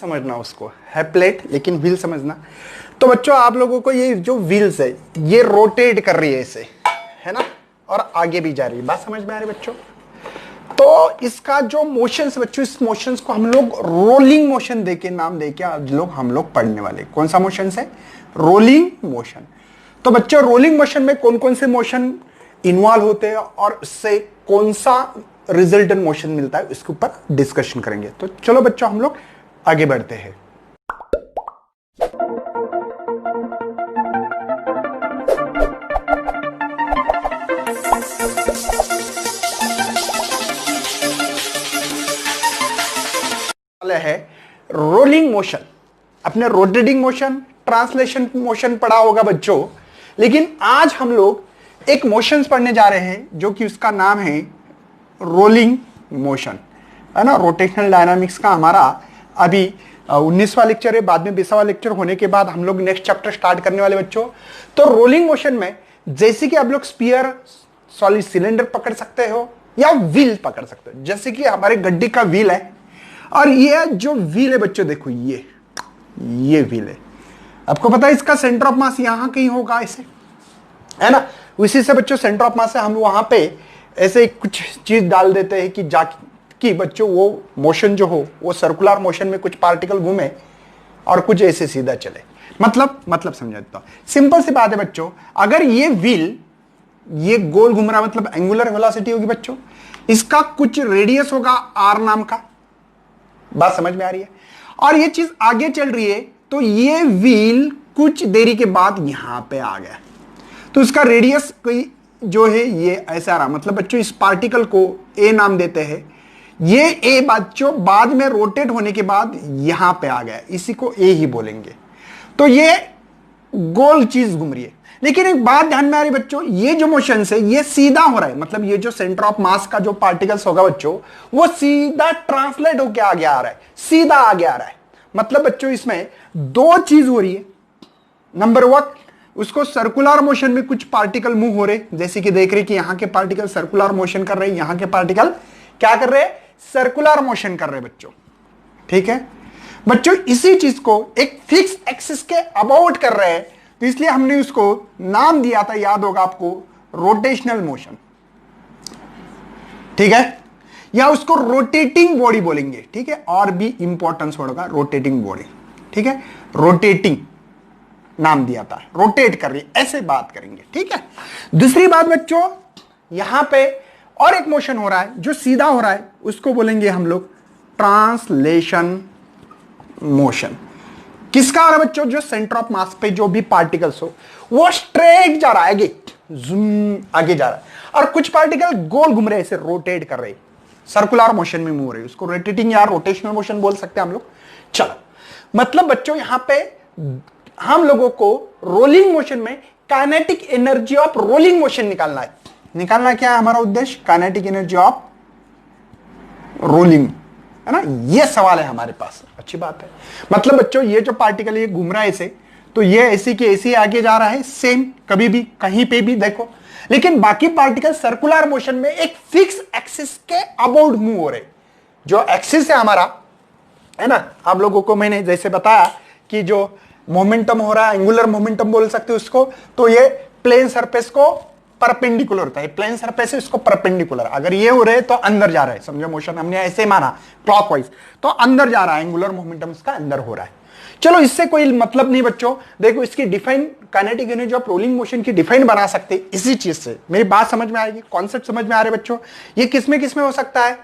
समझना उसको, है प्लेट लेकिन व्हील समझना। तो बच्चों आप लोगों को ये जो व्हील्स है ये रोटेट कर रही है ऐसे, है ना, और आगे भी जा रही है। बात समझ में आ रही है बच्चों? तो इसका जो मोशंस बच्चों, इस मोशंस को हम लोग रोलिंग मोशन देके नाम देके आज हम लोग पढ़ने वाले। कौन सा मोशन है? Rolling motion. तो बच्चों रोलिंग मोशन में कौन कौन से मोशन इन्वॉल्व होते हैं और इससे कौन सा रिजल्टेंट मोशन मिलता है इसके ऊपर डिस्कशन करेंगे। तो चलो बच्चों हम लोग आगे बढ़ते हैं। है रोलिंग मोशन। अपने रोटेटिंग मोशन, ट्रांसलेशन मोशन पढ़ा होगा बच्चों, लेकिन आज हम लोग एक मोशन पढ़ने जा रहे हैं जो कि उसका नाम है रोलिंग मोशन, है ना। रोटेशनल डायनामिक्स का हमारा अभी 19वां लेक्चर है, बाद में 20वां लेक्चर होने के बाद हम लोग नेक्स्ट चैप्टर स्टार्ट करने वाले बच्चों। तो रोलिंग मोशन में जैसे कि आप लोग स्पीयर, सॉलिड सिलेंडर पकड़ सकते हो या व्हील पकड़ सकते हो। जैसे कि हमारे गड्डी का व्हील है और ये जो व्हील है बच्चों देखो, ये व्हील है। आपको पता है इसका सेंटर ऑफ मास यहां कहीं होगा ऐसे, है ना। उसी से बच्चों सेंटर ऑफ मास से हम वहां पे ऐसे कुछ चीज डाल देते हैं कि बच्चों वो मोशन जो हो वो सर्कुलर मोशन में कुछ पार्टिकल घूमे और कुछ ऐसे सीधा चले। मतलब समझा देता हूं। सिंपल सी बात है बच्चों, अगर ये व्हील ये गोल घूम रहा मतलब एंगुलर वेलोसिटी होगी बच्चों, इसका कुछ रेडियस होगा आर नाम का। बात समझ में आ रही है? और ये चीज आगे चल रही है तो ये व्हील कुछ देरी के बाद यहां पे आ गया, तो इसका रेडियस कोई जो है ये ऐसा रहा। मतलब बच्चों इस पार्टिकल को ए नाम देते हैं। ये ए बच्चों बाद में रोटेट होने के बाद यहां पे आ गया, इसी को ए ही बोलेंगे। तो ये गोल चीज घूम रही है। लेकिन एक बात ध्यान में आ रही है बच्चों, ये जो मोशन है ये सीधा हो रहा है। मतलब ये जो सेंटर ऑफ मास का जो पार्टिकल्स होगा बच्चों वो सीधा ट्रांसलेट होकर आगे आ रहा है, सीधा आगे आ रहा है। मतलब बच्चों इसमें दो चीज हो रही है। नंबर 1, उसको सर्कुलर मोशन में कुछ पार्टिकल मूव हो रहे, जैसे कि देख रहे कि यहां के पार्टिकल सर्कुलर मोशन कर रहे हैं, यहां के पार्टिकल क्या कर रहे हैं? सर्कुलर मोशन कर रहे हैं बच्चों। ठीक है बच्चों, इसी चीज को एक फिक्स एक्सिस के अबाउट कर रहे हैं, तो इसलिए हमने उसको नाम दिया था, याद होगा आपको, रोटेशनल मोशन। ठीक है, या उसको रोटेटिंग बॉडी बोलेंगे। ठीक है, और भी इंपॉर्टेंस होगा रोटेटिंग बॉडी। ठीक है, रोटेटिंग नाम दिया था, रोटेट कर रही है, ऐसे बात करेंगे। ठीक है, दूसरी बात बच्चों, यहां पे और एक मोशन हो रहा है जो सीधा हो रहा है, उसको बोलेंगे हम लोग ट्रांसलेशन मोशन। किसका हो रहा है बच्चों? जो सेंटर ऑफ मास पे जो भी पार्टिकल्स हो वो स्ट्रेट जा रहा है, आगे जूम आगे जा रहा है, और कुछ पार्टिकल गोल घूम रहे, ऐसे रोटेट कर रहे, सर्कुलर मोशन में मूव रहे, उसको रोटेटिंग या रोटेशनल मोशन बोल सकते हैं हम लोग। चलो, मतलब बच्चों यहां पे हम लोगों को रोलिंग मोशन में kinetic energy of rolling motion निकालना है। निकालना क्या है हमारा उद्देश्य? काइनेटिक एनर्जी ऑफ रोलिंग, है ना, ये सवाल है हमारे पास। अच्छी बात है। मतलब बच्चों ये जो पार्टिकल ये घूम रहा है ऐसे, तो ये ऐसी के ऐसी आगे जा रहा है, सेम कभी भी कहीं पे भी देखो। लेकिन बाकी पार्टिकल सर्कुलर मोशन में एक फिक्स एक्सिस के अबाउट मूव हो रहे। जो एक्सिस है हमारा, है ना, आप लोगों को मैंने जैसे बताया कि जो मोमेंटम हो रहा है, एंगुलर मोमेंटम बोल सकते हो उसको, तो ये प्लेन सरफेस को परपेंडिकुलर होता है। प्लेन सरफेस है इसको परपेंडिकुलर, अगर ये हो रहे तो अंदर जा रहा है, समझो मोशन हमने ऐसे माना क्लॉकवाइज, तो अंदर जा रहा है, एंगुलर मोमेंटम इसका अंदर हो रहा है। चलो, इससे कोई मतलब नहीं बच्चों। देखो इसकी define kinetic energy of rolling motion की डिफाइन बना सकते इसी चीज से। मेरी बात समझ में आएगी, कॉन्सेप्ट समझ में आ रहे बच्चों? ये किसमें किसमें हो सकता है?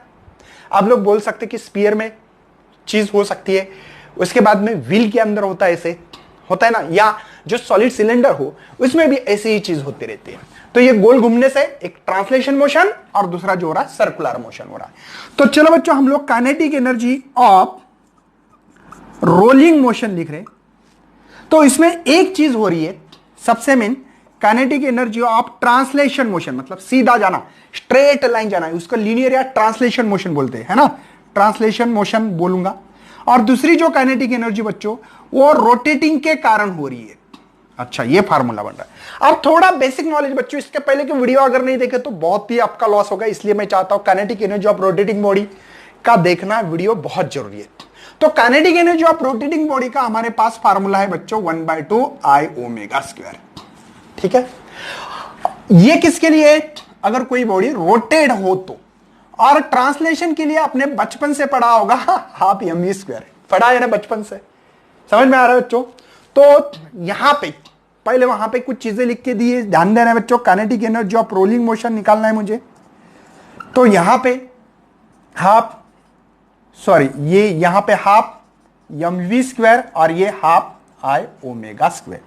आप लोग बोल सकते कि स्पीयर में चीज हो सकती है, उसके बाद में व्हील के अंदर होता है, ऐसे होता है ना, या जो सॉलिड सिलेंडर हो उसमें भी ऐसी ही चीज होती रहती है। तो ये गोल घूमने से एक ट्रांसलेशन मोशन और दूसरा जो हो रहा है सर्कुलर मोशन हो रहा है। तो चलो बच्चों हम लोग kinetic energy of rolling motion लिख रहे हैं। तो इसमें एक चीज हो रही है सबसे main, kinetic energy of translation motion, मतलब सीधा जाना, स्ट्रेट लाइन जाना है, उसको लीनियर या ट्रांसलेशन मोशन बोलते हैं, है ना, ट्रांसलेशन मोशन बोलूंगा। और दूसरी जो काइनेटिक एनर्जी बच्चों वो रोटेटिंग के कारण हो रही है। अच्छा, ये फार्मूला बन रहा है। अब थोड़ा बेसिक नॉलेज बच्चों, इसके पहले की वीडियो अगर नहीं देखे तो बहुत ही आपका लॉस होगा, इसलिए मैं चाहता हूं kinetic energy of rotating body का देखना वीडियो बहुत जरूरी है। तो kinetic energy of rotating body का हमारे पास फार्मूला है बच्चों 1/2 I ओमेगा स्क्वायर। ठीक है, ये किसके लिए? अगर कोई बॉडी रोटेट हो तो। और ट्रांसलेशन के लिए आपने बचपन से पढ़ा होगा हाफ mv स्क्वायर, पढ़ा है ना बचपन से, समझ में आ रहा है बच्चों? तो यहां पे पहले वहां पे कुछ चीजें लिख के दिए, ध्यान देना है बच्चों। Kinetic energy of rolling motion निकालना है मुझे, तो यहां पे हाफ, सॉरी ये यहां पे हाफ mv स्क्वायर और ये half I omega square.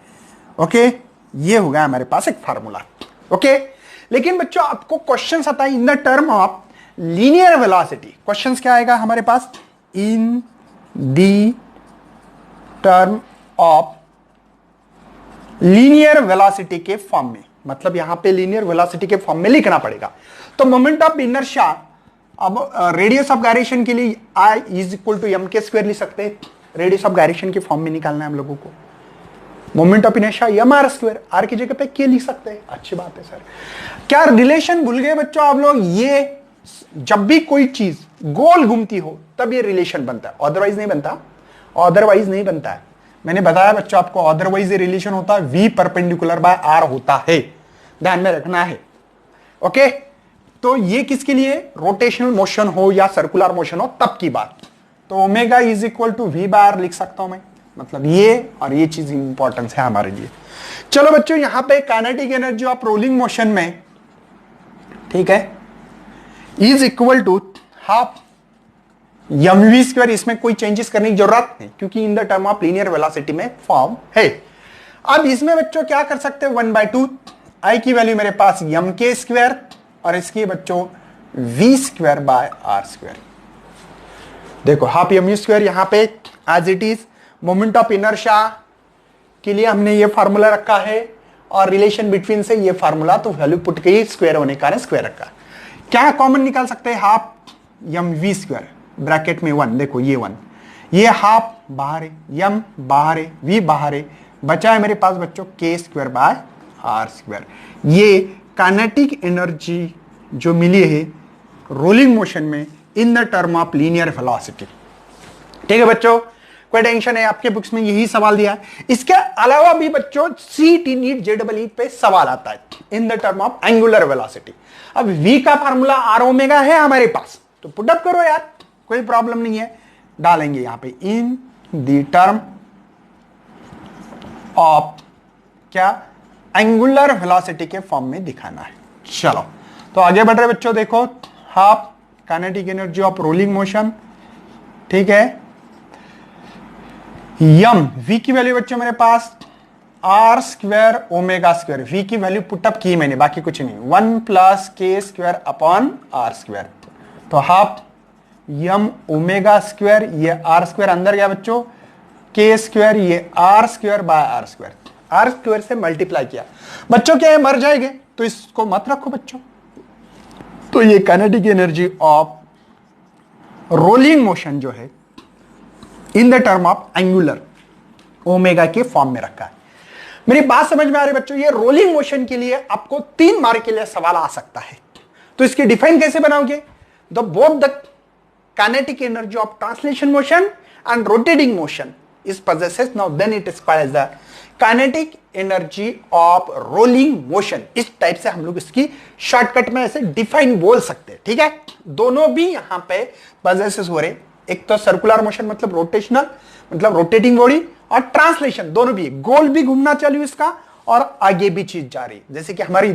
Okay, ये हो गया हमारे पास एक फार्मूला। ओके, लेकिन बच्चों आपको क्वेश्चन आता है in the term of linear velocity. Question क्या आएगा हमारे पास? In the term of linear velocity के फॉर्म में, मतलब यहां पे लीनियर वेलोसिटी के फॉर्म में लिखना पड़ेगा। तो मोमेंट ऑफ इनर्शिया, अब रेडियस ऑफ गायरेशन के लिए I is equal to m के स्क्वायर लिख सकते हैं। रेडियस ऑफ गायरेशन के फॉर्म में निकालना है हम लोगों को। Moment of inertia m r square, r की जगह पे k लिख सकते हैं। अच्छी बात है सर। क्या रिलेशन भूल गए बच्चों आप लोग? ये जब भी कोई चीज गोल घूमती हो तब ये रिलेशन बनता है, अदरवाइज नहीं बनता। अदरवाइज नहीं बनता है। मैंने बताया बच्चों आपको, अदरवाइज ये रिलेशन होता है v परपेंडिकुलर बाय r होता है, ध्यान में रखना है। ओके, तो ये किसके लिए? रोटेशनल मोशन हो या सर्कुलर मोशन हो तब की बात। तो omega is equal to v by r लिख सकता हूं मैं, मतलब ये और ये चीज इंपॉर्टेंस है हमारे लिए। चलो बच्चों, यहां पे kinetic energy of rolling motion में, ठीक है, is equal to half mv square. इसमें कोई चेंजेस करने की जरूरत नहीं क्योंकि in the term of linear velocity में फॉर्म है। अब इसमें बच्चों क्या कर सकते हैं? 1/2 I की वैल्यू मेरे पास m के स्क्वायर और इसकी बच्चों v square by r square. देखो हाफ mv स्क्वायर यहां पे as it is. Moment of inertia के लिए हमने ये फार्मूला रखा है और रिलेशन बिटवीन से ये फार्मूला, तो वैल्यू पुट के स्क्वायर होने का स्क्वायर रखा। क्या कॉमन निकाल सकते हैं? हाफ mv स्क्वायर ब्रैकेट में 1, देखो ये 1, ये हाफ बाहर है, m बाहर है, v बाहर है, बचा है मेरे पास बच्चों k square by r square. ये काइनेटिक एनर्जी जो मिली है रोलिंग मोशन में इन the term of linear velocity. ठीक है बच्चों, कोई टेंशन है? आपके बुक्स में यही सवाल दिया है। इसके अलावा भी बच्चों CET नीट JEE पे सवाल आता है in the term of angular velocity. अब v का फार्मूला r ओमेगा है हमारे पास, तो पुट अप करो यार, कोई प्रॉब्लम नहीं है। डालेंगे यहां पे इन द टर्म ऑफ क्या? एंगुलर वेलोसिटी के फॉर्म में दिखाना है। चलो तो आगे बढ़ रहे बच्चों, देखो half kinetic energy of rolling motion, ठीक है, यम v की वैल्यू बच्चों मेरे पास r square omega square. v की वैल्यू पुटअप की मैंने, बाकी कुछ नहीं, 1 plus k square upon r square. तो हाफ यम ओमेगा स्क्वायर, ये r स्क्वायर अंदर गया बच्चों, k स्क्वायर, ये r square by r square. r square से मल्टीप्लाई किया बच्चों, क्या है? मर जाएंगे, तो इसको मत रखो बच्चों। तो ये kinetic energy of rolling motion जो है in the term of angular omega के फॉर्म में रखा है। मेरी बात समझ में आ रही बच्चों? ये रोलिंग मोशन के लिए आपको 3 मार्क के लिए सवाल आ सकता है। तो इसकी डिफाइन कैसे बनाओगे? The both the kinetic energy of translation motion and rotating motion is possesses, now then it is called as the kinetic energy of rolling motion. इस टाइप से हम लोग इसकी शॉर्टकट में ऐसे डिफाइन बोल सकते हैं। ठीक है, दोनों भी यहां पे possesses हो रहे, एक तो सर्कुलर मोशन मतलब रोटेशनल, मतलब रोटेटिंग बॉडी, और ट्रांसलेशन दोनों भी, गोल भी घूमना चालू इसका और आगे भी चीज जा रही, जैसे कि हमारी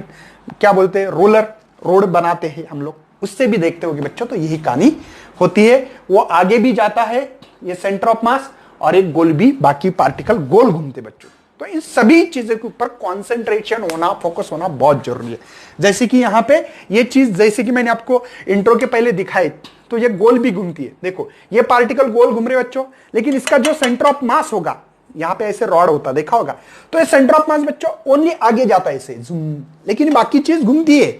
क्या बोलते हैं रोलर, रोड बनाते हैं हम लोग, उससे भी देखते होगे बच्चों। तो यही कहानी होती है, वो आगे भी जाता है, ये सेंटर ऑफ मास, और एक गोल भी, बाकी पार्टिकल गोल घूमते बच्चों। तो इन सभी चीजों के ऊपर कंसंट्रेशन होना, फोकस होना बहुत जरूरी है। जैसे कि यहां पे ये चीज, जैसे कि मैंने आपको इंट्रो के पहले दिखाई, तो ये गोल भी घूमती है। देखो ये पार्टिकल गोल घूम रहे बच्चों, लेकिन इसका जो सेंटर ऑफ मास होगा, यहां पे ऐसे रॉड होता देखा होगा, तो ये सेंटर ऑफ मास बच्चों ओनली आगे जाता है ऐसे जूम, लेकिन बाकी चीज घूमती है,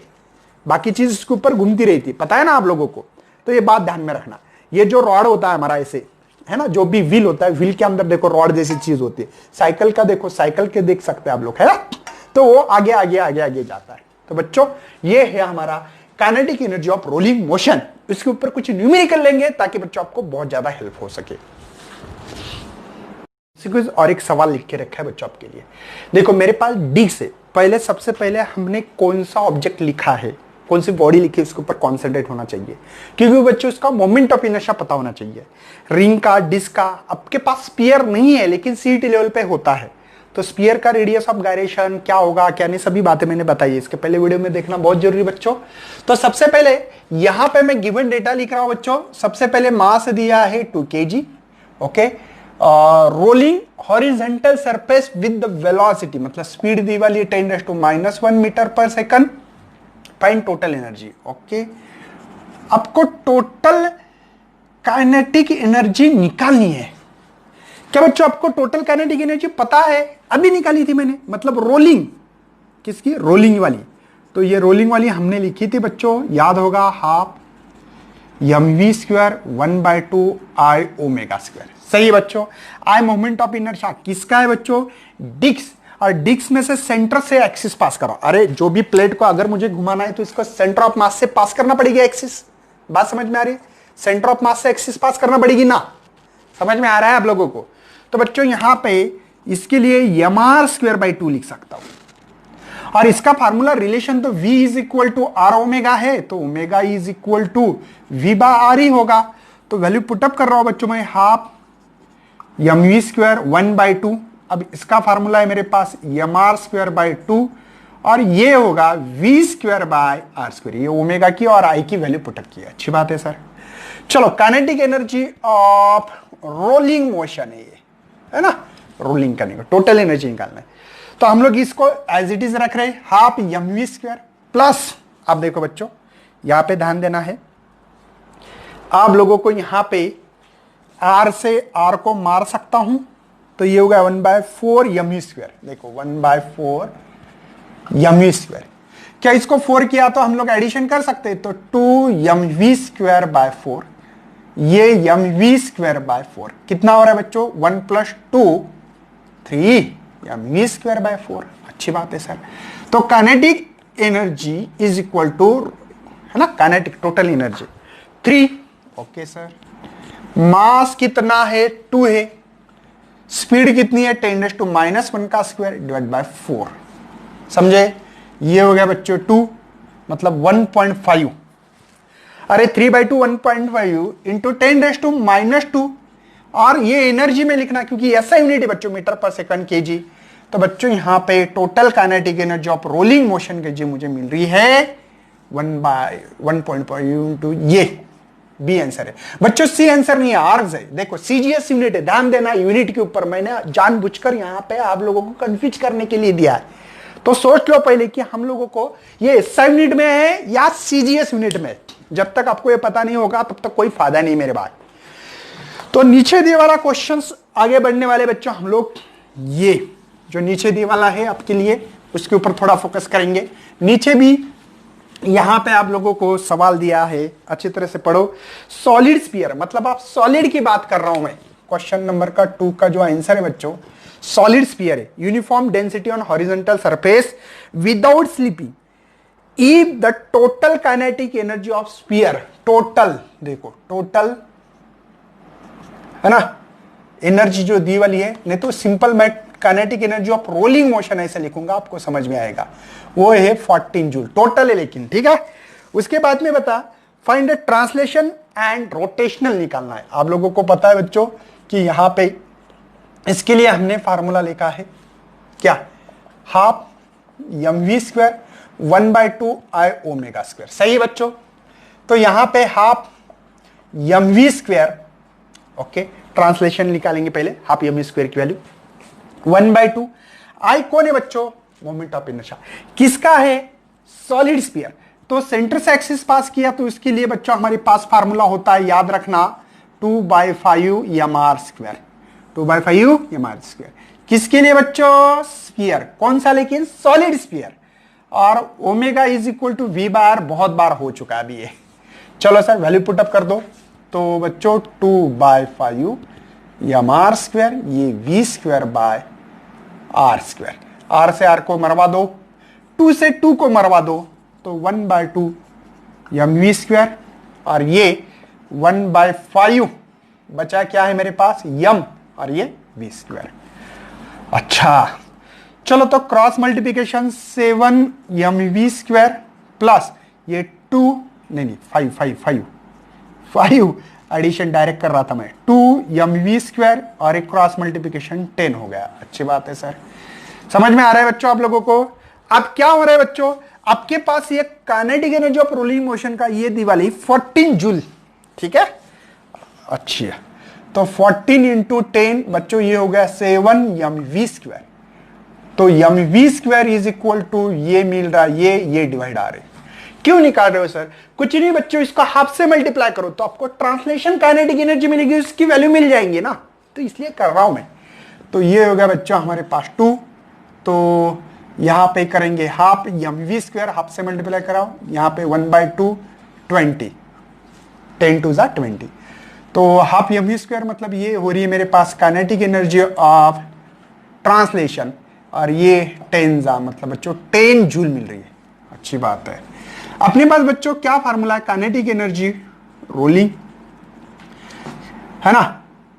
बाकी चीज इसके ऊपर घूमती रहती है, पता है ना आप लोगों को। तो ये बात ध्यान में रखना। ये जो रॉड होता है हमारा ऐसे, है ना, जो भी व्हील होता है, व्हील के अंदर देखो रॉड जैसी चीज होती है। साइकिल का देखो, साइकिल के देख सकते हैं आप लोग, है ना, तो वो आगे आगे आगे आगे जाता है। तो बच्चों ये है हमारा kinetic energy of rolling motion. इसके ऊपर कुछ न्यूमेरिकल लेंगे ताकि बच्चों आपको बहुत ज्यादा हेल्प हो सके। क्विज और एक सवाल लिख के रखा है बच्चों आपके लिए। देखो मेरे पास डी से पहले सबसे पहले हमने कौन सा ऑब्जेक्ट लिखा है, कौन सी बॉडी लिखी है, उसके ऊपर कॉन्सेंट्रेट होना चाहिए, क्योंकि बच्चों उसका मोमेंट ऑफ इनर्शिया पता होना चाहिए। रिंग का, डिस्क का, आपके पास स्पीयर नहीं है लेकिन सीटी लेवल पे होता है, तो स्पीयर का रेडियस ऑफ गायरेशन क्या होगा क्या नहीं, सभी बातें मैंने बताई है। इसके पहले वीडियो में देखना बहुत जरूरी बच्चों। तो सबसे पहले यहां पे मैं गिवन डेटा लिख रहा हूं बच्चों। सबसे पहले मास दिया है 2 kg, okay. Rolling horizontal surface with the velocity, मतलब स्पीड दी वाली 10⁻⁻1 मीटर पर second. Find total energy, okay. आपको टोटल काइनेटिक एनर्जी निकालनी है। क्या बच्चों आपको टोटल काइनेटिक एनर्जी पता है? अभी निकाली थी मैंने, मतलब रोलिंग किसकी, रोलिंग वाली। तो ये रोलिंग वाली हमने लिखी थी बच्चों, याद होगा, हाफ mv² 1/2 I ω²। सही बच्चों। आई मोमेंट ऑफ इनर्शिया किसका है बच्चों? डिस्क। और डिस्क में से सेंटर से एक्सिस पास करो। अरे जो भी प्लेट को अगर मुझे घुमाना है तो इसको सेंटर ऑफ मास से पास करना पड़ेगी एक्सिस। बात समझ में आ रही है? सेंटर ऑफ मास से एक्सिस पास करना पड़ेगी ना। समझ में आ रहा है आप लोगों को? तो बच्चों यहां पे इसके लिए mr²/2 लिख सकता हूं। और इसका फार्मूला रिलेशन तो v = r ω है, तो ω v/r ही होगा। तो वैल्यू पुटअप कर रहा हूं बच्चों मैं, हाफ mv² 1/2। अब इसका फार्मूला है मेरे पास mr²/2 और ये होगा v²/r²। ये ओमेगा की और आई की वैल्यू पुटअप की है। अच्छी बात है सर। चलो, kinetic energy of rolling motion है ये, है ना। रोलिंग करने का टोटल एनर्जी निकालना है, तो हम लोग इसको एज इट इज रख रहे हैं, हाफ mv² प्लस, अब देखो बच्चों यहां पे ध्यान देना है आप लोगों को, यहां पे r से r को मार सकता हूं, तो ये होगा 1/4 mv²। देखो 1/4 mv²। क्या इसको 4 किया तो हम लोग एडिशन कर सकते हैं, तो 2 mv²/4। ये mv²/4 कितना हो रहा है बच्चों? 1 + 2 3 mv²/4। अच्छी बात है सर। तो kinetic energy is equal to, है ना, kinetic total energy 3। Okay sir. Mass कितना है? 2 है। स्पीड कितनी है? 10⁻⁻1² / 4। समझे? ये हो गया बच्चों 2, मतलब 1.5। अरे 3/2 1.5 इंटू 10⁻⁻2। और ये एनर्जी में लिखना, क्योंकि ऐसा यूनिट है बच्चों मीटर पर सेकंड kg। तो बच्चों यहां पे total kinetic energy of rolling motion के जी मुझे मिल रही है 1/1.5 इंटू ये। बी आंसर है बच्चों, सी आंसर नहीं है, आर्ग्स है। देखो सीजीएस यूनिट है, ध्यान देना यूनिट के ऊपर मैंने जानबूझकर यहां पे आप लोगों को कंफ्यूज करने के लिए दिया है। तो सोच लो पहले कि हम लोगों को ये एसआई यूनिट में है या सीजीएस यूनिट में। जब तक आपको ये पता नहीं होगा तब तक कोई फायदा नहीं मेरे बात। तो नीचे दिए वाला क्वेश्चंस आगे बढ़ने वाले बच्चों, हम लोग ये जो नीचे दिए वाला है आपके लिए उसके ऊपर थोड़ा फोकस करेंगे। नीचे भी यहां पे आप लोगों को सवाल दिया है, अच्छी तरह से पढ़ो। सॉलिड स्फीयर, मतलब आप सॉलिड की बात कर रहा हूं मैं। क्वेश्चन नंबर 2 का जो आंसर है बच्चों, सॉलिड स्फीयर है। Uniform density on horizontal surface without slipping if the total kinetic energy of sphere, total देखो, टोटल है ना एनर्जी जो दी वाली है, नहीं तो सिंपल मैं kinetic energy of rolling motion ऐसे लिखूंगा, आपको समझ में आएगा। वो है 14 जूल टोटल है, लेकिन ठीक है। उसके बाद में बता, find the translation and rotational निकालना है। आप लोगों को पता है बच्चों कि यहां पे इसके लिए हमने फार्मूला लिखा है क्या, हाफ mv² 1/2 I ω²। सही है बच्चों। तो यहां पे हाफ mv², ओके, ट्रांसलेशन निकालेंगे पहले, हाफ mv² की वैल्यू 1/2। आई कौन है बच्चों? Moment of inertia. किसका है? Solid sphere. तो सेंटर से एक्सिस पास किया, तो इसके लिए बच्चों हमारे पास फार्मूला होता है, याद रखना, 2/5 mr²। 2/5 mr²। किसके लिए बच्चों? स्फीयर। कौन सा? लेकिन सॉलिड स्फीयर। और omega is equal to v/r बहुत बार हो चुका है अभी ये। चलो सर वैल्यू पुट अप कर दो। तो बच्चों 2/5 mr², ये v²/r²। r से r को मरवा दो, 2 से 2 को मरवा दो, तो 1/2 mv²। और ये 1/5 बचा क्या है मेरे पास? m, और ये वी स्क्वायर। अच्छा चलो, तो क्रॉस मल्टीप्लीकेशन 7mv² प्लस ये 2 नहीं 5 एडिशन डायरेक्ट कर रहा था मैं, 2mv² और एक क्रॉस मल्टीप्लीकेशन 10 हो गया। अच्छी बात है सर, समझ में आ रहा है बच्चों आप लोगों को। अब क्या हो रहा है बच्चों, आपके पास ये kinetic energy of rolling motion का ये दी वाली 14 जूल, ठीक है। अच्छी है, तो 14 इंटू 10 बच्चों ये हो गया 7mv²। तो mv² इज इक्वल टू ये मिल रहा, ये डिवाइड आ रहे। क्यों निकाल रहे हो सर? कुछ नहीं बच्चों, इसको हाफ से मल्टीप्लाई करो तो आपको ट्रांसलेशन काइनेटिक एनर्जी मिलेगी, उसकी वैल्यू मिल जाएंगी ना, तो इसलिए कर रहा हूं मैं। तो ये हो गया बच्चों हमारे पास 2, तो यहां पे करेंगे हाफ mv², हाफ से मल्टीप्लाई कराओ, यहां पे 1/2 20, 10 to 20, तो हाफ mv² मतलब ये हो रही है मेरे पास काइनेटिक एनर्जी ऑफ ट्रांसलेशन, और ये 10 मतलब बच्चों 10 जूल मिल रही है। अच्छी बात है। अपने पास बच्चों क्या फार्मूला है, काइनेटिक एनर्जी रोलिंग है ना,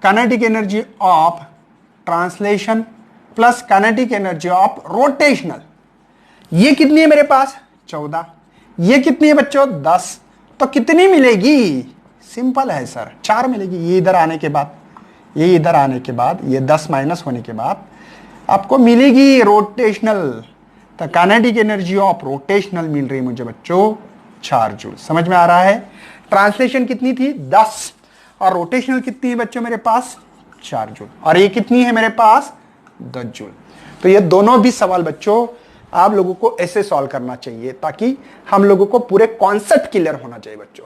kinetic energy of translation plus kinetic energy of rotational. ये कितनी है मेरे पास 14, ये कितनी है बच्चों 10, तो कितनी मिलेगी? सिंपल है सर, 4 मिलेगी। ये इधर आने के बाद, ये इधर आने के बाद, ये 10 माइनस होने के बाद आपको मिलेगी रोटेशनल। तो काइनेटिक एनर्जी ऑफ रोटेशनल मिल रही मुझे बच्चों 4 जूल। समझ में आ रहा है? ट्रांसलेशन कितनी थी 10, और रोटेशनल कितनी है बच्चों मेरे पास 4 जूल, और ये कितनी है मेरे पास 10 जूल। तो ये दोनों भी सवाल बच्चों आप लोगों को ऐसे सॉल्व करना चाहिए ताकि हम लोगों को पूरे कॉन्सेप्ट क्लियर होना चाहिए बच्चों।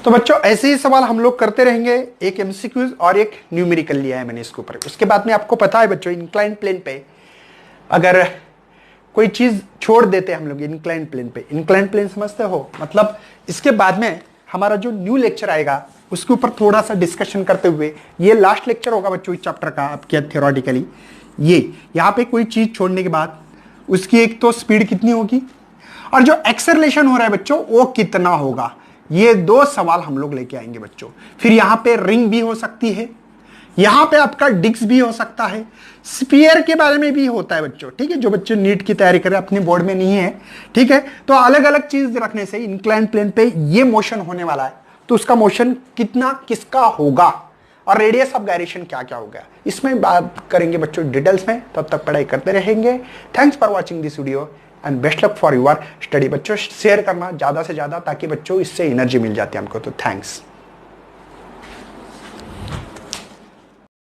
तो बच्चों ऐसे ही सवाल हम लोग करते रहेंगे, एक एमसीक्यूज और एक न्यूमेरिकल लिया है मैंने इसके ऊपर। उसके बाद में आपको पता है बच्चों इंक्लाइन प्लेन पे अगर कोई चीज छोड़ देते हैं हम लोग इंक्लाइन प्लेन पे, इंक्लाइन प्लेन समझते हो, मतलब इसके बाद में हमारा जो न्यू लेक्चर आएगा उसके ऊपर थोड़ा सा डिस्कशन करते हुए, ये लास्ट लेक्चर होगा बच्चों इस चैप्टर का आपके थियोरेटिकली। ये यहाँ पे कोई चीज छोड़ने के बाद उसकी एक तो स्पीड कितनी होगी और जो एक्सेलरेशन हो रहा है बच्चों वो कितना होगा, ये 2 सवाल हम लोग लेके आएंगे बच्चों। फिर यहाँ पे रिंग भी हो सकती है, यहाँ पे आपका डिस्क भी हो सकता है, स्फीयर के बारे में भी होता है बच्चों, ठीक है। जो बच्चे नीट की तैयारी कर रहे हैं अपने बोर्ड में नहीं है, ठीक है, तो अलग अलग चीज रखने से इंक्लाइन प्लेन पे ये मोशन होने वाला है, तो उसका मोशन कितना किसका होगा और रेडियस ऑफ गायरेशन क्या क्या होगा, इसमें बात करेंगे बच्चों डिटेल्स में। तब तक पढ़ाई करते रहेंगे। Thanks for watching this video and best luck for your study. बच्चों शेयर करना ज्यादा से ज्यादा ताकि बच्चों इससे एनर्जी मिल जाती है हमको। तो थैंक्स।